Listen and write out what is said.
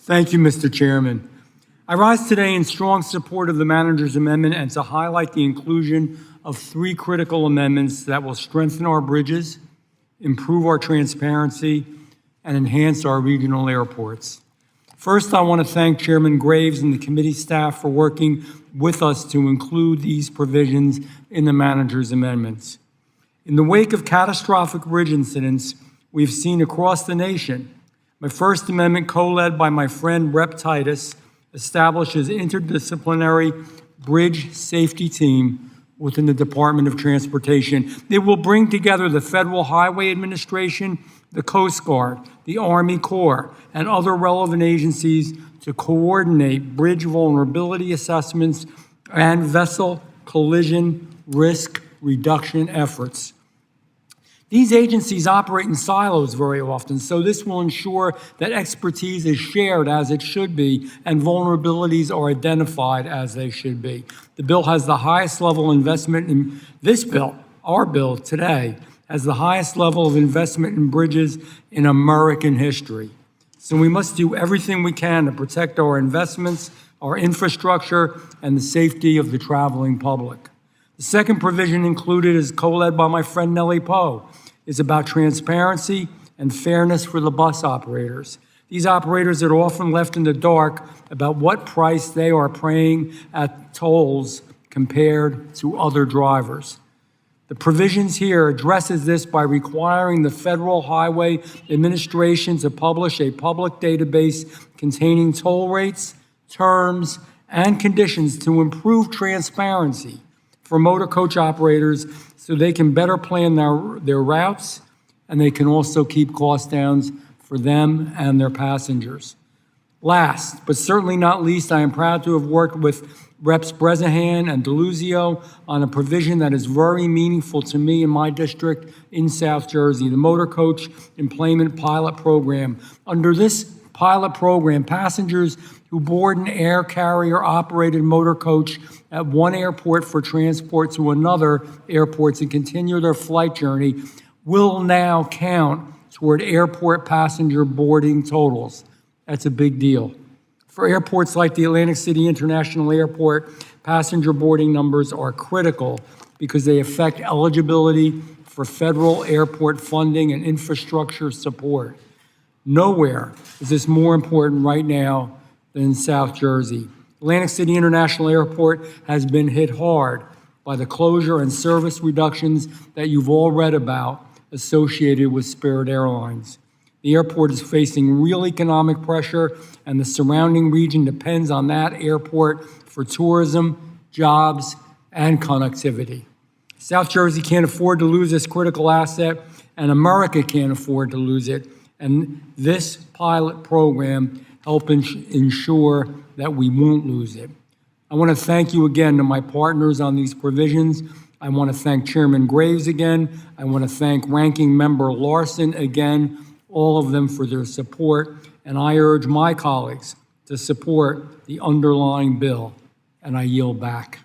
Thank you, Mr. Chairman. I rise today in strong support of the manager's amendment and to highlight the inclusion of 3 critical amendments that will strengthen our bridges, improve our transparency, and enhance our regional airports. First, I want to thank Chairman Graves and the committee staff for working with us to include these provisions in the manager's amendments. In the wake of catastrophic bridge incidents we've seen across the nation, my First Amendment, co-led by my friend Rep. Titus, establishes interdisciplinary bridge safety team within the Department of Transportation. It will bring together the Federal Highway Administration, the Coast Guard, the Army Corps, and other relevant agencies to coordinate bridge vulnerability assessments and vessel collision risk reduction efforts. These agencies operate in silos very often, so this will ensure that expertise is shared as it should be and vulnerabilities are identified as they should be. The bill has the highest level investment in this bill, our bill today, has the highest level of investment in bridges in American history. So we must do everything we can to protect our investments, our infrastructure, and the safety of the traveling public. The second provision included is co-led by my friend Nellie Poe, is about transparency and fairness for the bus operators. These operators are often left in the dark about what price they are paying at tolls compared to other drivers. The provisions here addresses this by requiring the Federal Highway Administration to publish a public database containing toll rates, terms, and conditions to improve transparency for motor coach operators so they can better plan their routes and they can also keep costs down for them and their passengers. Last, but certainly not least, I am proud to have worked with Reps. Brezahan and Deluzio on a provision that is very meaningful to me in my district in South Jersey, the Motor Coach Employment Pilot Program. Under this pilot program, passengers who board an air carrier-operated motor coach at one airport for transport to another airport to continue their flight journey will now count toward airport passenger boarding totals. That's a big deal. For airports like the Atlantic City International Airport, passenger boarding numbers are critical because they affect eligibility for federal airport funding and infrastructure support. Nowhere is this more important right now than in South Jersey. Atlantic City International Airport has been hit hard by the closure and service reductions that you've all read about associated with Spirit Airlines. The airport is facing real economic pressure, and the surrounding region depends on that airport for tourism, jobs, and connectivity. South Jersey can't afford to lose this critical asset, and America can't afford to lose it. And this pilot program helps ensure that we won't lose it. I want to thank you again to my partners on these provisions. I want to thank Chairman Graves again. I want to thank Ranking Member Larson again, all of them for their support. And I urge my colleagues to support the underlying bill. And I yield back.